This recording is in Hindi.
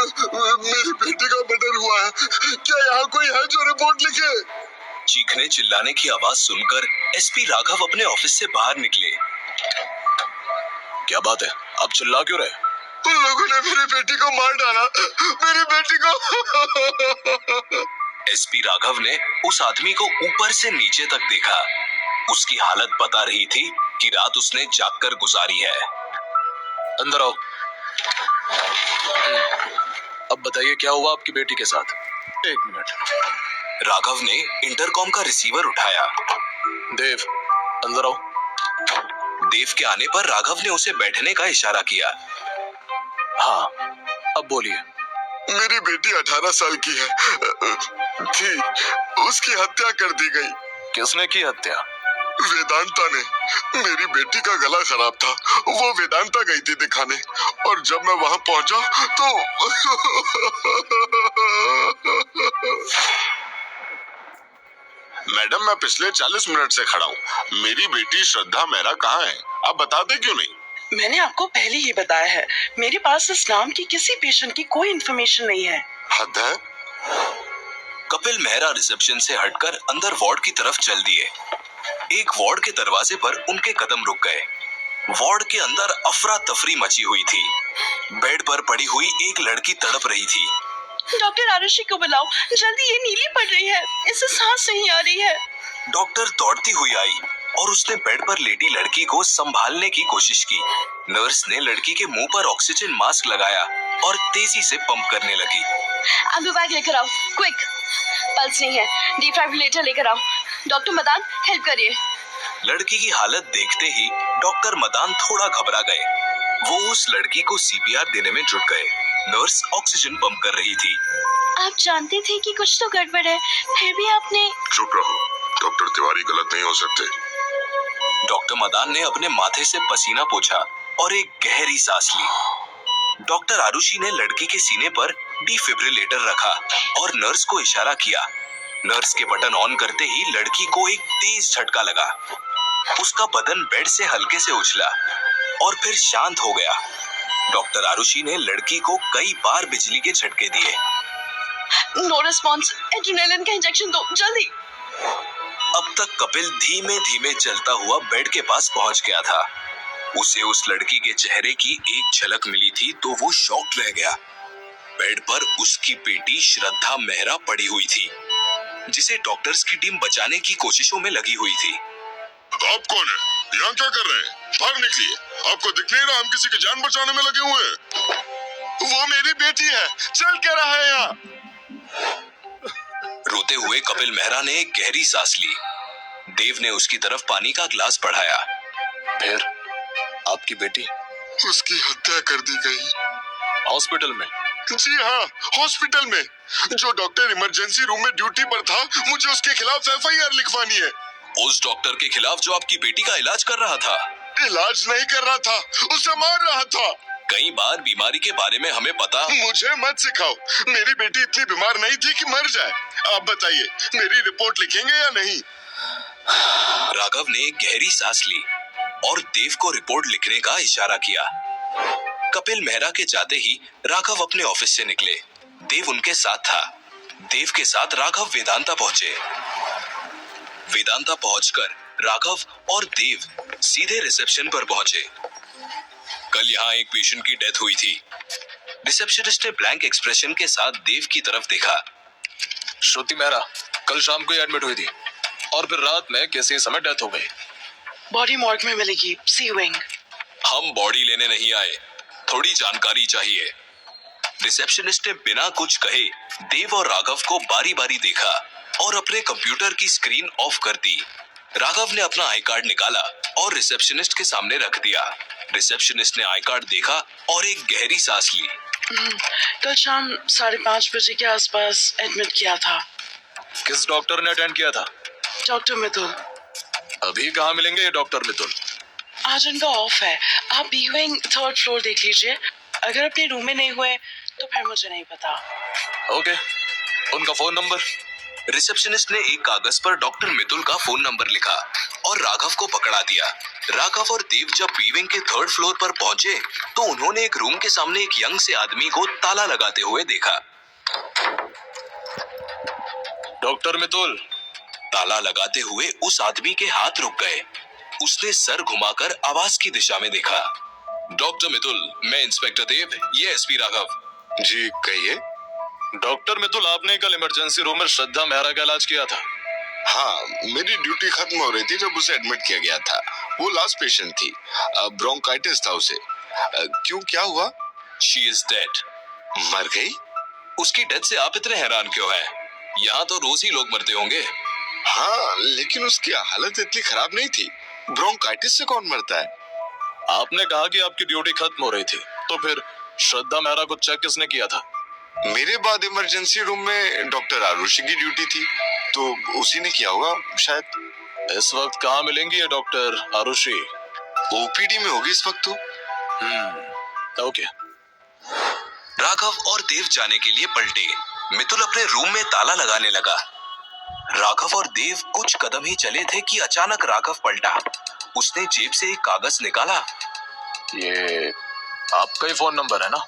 मेरी बेटी का मर्डर हुआ है। क्या यहाँ कोई है जो रिपोर्ट लिखे? चीखने चिल्लाने की आवाज सुनकर एसपी राघव अपने ऑफिस से बाहर निकले। क्या बात है, आप चिल्ला क्यों रहे? उन लोगों ने मेरी बेटी को मार डाला, मेरी बेटी को। एसपी राघव ने उस आदमी को ऊपर से नीचे तक देखा। उसकी हालत बता रही थी कि रात उसने जागकर गुजारी है। अंदर आओ। अब बताइए क्या हुआ आपकी बेटी के साथ? एक मिनट। राघव ने इंटरकॉम का रिसीवर उठाया। देव, अंदर आओ। देव के आने पर राघव ने उसे बैठने का इशारा किया। हाँ, अब बोलिए। मेरी बेटी 18 साल की थी, उसकी हत्या कर दी गई। किसने की हत्या? वेदांता ने। मेरी बेटी का गला खराब था, वो वेदांता गई थी दिखाने, और जब मैं वहां पहुंचा तो मैडम, मैं पिछले 40 मिनट से खड़ा हूँ। मेरी बेटी श्रद्धा मेहरा कहाँ है? आप बताते क्यों नहीं? मैंने आपको पहले ही बताया है, मेरे पास इस नाम की किसी पेशेंट की कोई इन्फॉर्मेशन नहीं है। हद है। कपिल मेहरा रिसेप्शन से हटकर अंदर वार्ड की तरफ चल दिए। एक वार्ड के दरवाजे पर उनके कदम रुक गए। वार्ड के अंदर अफरा तफरी मची हुई थी। बेड पर पड़ी हुई एक लड़की तड़प रही थी। डॉक्टर आरुषि को बुलाओ, जल्दी, ये नीली पड़ रही है, इसे सांस नहीं आ रही है। डॉक्टर दौड़ती हुई आई और उसने बेड पर लेटी लड़की को संभालने की कोशिश की। नर्स ने लड़की के मुंह पर ऑक्सीजन मास्क लगाया और तेजी से पंप करने लगी। एम्बुबैग लेकर आओ, क्विक। पल्स नहीं है, डिफाइब्रिलेटर लेकर आओ। डॉक्टर मदान, हेल्प करिए। लड़की की हालत देखते ही डॉक्टर मदान थोड़ा घबरा गए। वो उस लड़की को सीपीआर देने में जुट गए। नर्स ऑक्सीजन पंप कर रही थी। आप जानते थे कि कुछ तो गड़बड़ है, फिर भी आपने। चुप रहो, डॉक्टर तिवारी गलत नहीं हो सकते। डॉक्टर मदान ने अपने माथे से पसीना पोंछा और एक गहरी सांस ली। डॉक्टर आरुषि ने लड़की के सीने पर डिफिब्रिलेटर रखा और नर्स को इशारा किया। नर्स के बटन ऑन करते ही लड़की को एक तेज झटका लगा। उसका बदन बेड से हल्के से उछला और फिर शांत हो गया। डॉक्टर आरुषि ने लड़की को कई बार बिजली के झटके दिए। नो रिस्पॉन्स, एड्रेनालिन का इंजेक्शन दो, जल्दी। अब तक कपिल धीमे धीमे चलता हुआ बेड के पास पहुंच गया था। उसे उस लड़की के चेहरे की एक झलक मिली थी तो वो शॉक्ड रह गया। बेड पर उसकी बेटी श्रद्धा मेहरा पड़ी हुई थी, जिसे डॉक्टर्स की टीम बचाने की कोशिशों में लगी हुई थी। आप कौन है? यहाँ क्या कर रहे हैं? बाहर निकलिए। आपको दिख नहीं रहा हम किसी की जान बचाने में लगे हुए हैं? वो मेरी बेटी है, चल क्या रहा है यहाँ? रोते हुए कपिल मेहरा ने एक गहरी सांस ली। देव ने उसकी तरफ पानी का ग्लास बढ़ाया। फिर आपकी बेटी? उसकी हत्या कर दी गई। हॉस्पिटल में? जी हाँ, हॉस्पिटल में। जो डॉक्टर इमरजेंसी रूम में ड्यूटी पर था, मुझे उसके खिलाफ एफआईआर लिखवानी है। उस डॉक्टर के खिलाफ जो आपकी बेटी का इलाज कर रहा था? इलाज नहीं कर रहा था, उसे मार रहा था। कई बार बीमारी के बारे में हमें पता। मुझे मत सिखाओ, मेरी बेटी इतनी बीमार नहीं थी कि मर जाए। आप बताइए, मेरी रिपोर्ट लिखेंगे या नहीं? राघव ने एक गहरी सांस ली और देव को रिपोर्ट लिखने का इशारा किया। कपिल मेहरा के जाते ही राघव अपने ऑफिस से निकले। देव उनके साथ था। देव के साथ राघव वेदांता पहुंचे। वेदांता पहुंचकर राघव और देव सीधे रिसेप्शन पर पहुंचे। कल यहाँ एक पेशेंट की डेथ हुई थी। रिसेप्शनिस्ट ने ब्लैंक एक्सप्रेशन के साथ देव की तरफ देखा। श्रुति मेहरा कल शाम को एडमिट हुई थी और फिर रात में किसी समय डेथ हो गई। बॉडी मॉर्ग में मिलेगी, सी विंग। हम बॉडी लेने नहीं आए, थोड़ी जानकारी चाहिए। रिसेप्शनिस्ट ने बिना कुछ कहे देव और राघव को बारी बारी देखा और अपने कंप्यूटर की स्क्रीन ऑफ कर दी। राघव ने अपना आई कार्ड निकाला और रिसेप्शनिस्ट के सामने रख दिया। रिसेप्शनिस्ट ने आई कार्ड देखा और एक गहरी सांस ली। कल शाम 5:30 बजे के आसपास एडमिट किया था। किस डॉक्टर ने अटेंड किया था? डॉक्टर मिथुन। अभी कहाँ मिलेंगे ये डॉक्टर मिथुन? आज उनका ऑफ है। आप बी विंग 3rd फ्लोर देख लीजिए। अगर अपने रूम में नहीं हुए तो फिर मुझे नहीं पता। ओके, उनका फोन नंबर? रिसेप्शनिस्ट ने एक कागज पर डॉक्टर मितुल का फोन नंबर लिखा और राघव को पकड़ा दिया। राघव और देव जब बीविंग के थर्ड फ्लोर पर पहुंचे तो उन्होंने एक रूम के सामने एक यंग से आदमी को ताला लगाते हुए देखा। डॉक्टर मितुल, ताला लगाते हुए उस आदमी के हाथ रुक गए। उसने सर घुमाकर आवाज की दिशा में देखा। डॉक्टर मितुल, मैं इंस्पेक्टर देव, ये एसपी राघव। जी कहिए। डॉक्टर मितुल, आपने कल इमरजेंसी रूम में श्रद्धा मेहरा का इलाज किया था। हाँ, मेरी ड्यूटी खत्म हो रही थी जब उसे एडमिट किया गया था। वो लास्ट पेशेंट थी, ब्रोंकाइटिस था उसे। क्यों, क्या हुआ? She is dead. मर गई? उसकी डेथ से आप इतने हैरान क्यों हैं? यहाँ तो रोज ही लोग मरते होंगे। हाँ, लेकिन उसकी हालत इतनी खराब नहीं थी। ब्रोंकाइटिस से कौन मरता है? आपने कहा कि आपकी ड्यूटी खत्म हो रही थी, तो फिर श्रद्धा मेहरा को चेक किसने किया था? मेरे बाद इमरजेंसी रूम में डॉक्टर आरुषि की ड्यूटी थी, तो उसी ने किया होगा शायद। इस वक्त कहाँ मिलेंगी ये डॉक्टर आरुषि? ओपीडी में होगी इस वक्त तो। ओके। राघव और देव जाने के लिए पलटे। मितुल अपने रूम में ताला लगाने लगा। राघव और देव कुछ कदम ही चले थे कि अचानक राघव पलटा। उसने जेब से एक कागज निकाला। ये आपका ही फोन नंबर है ना?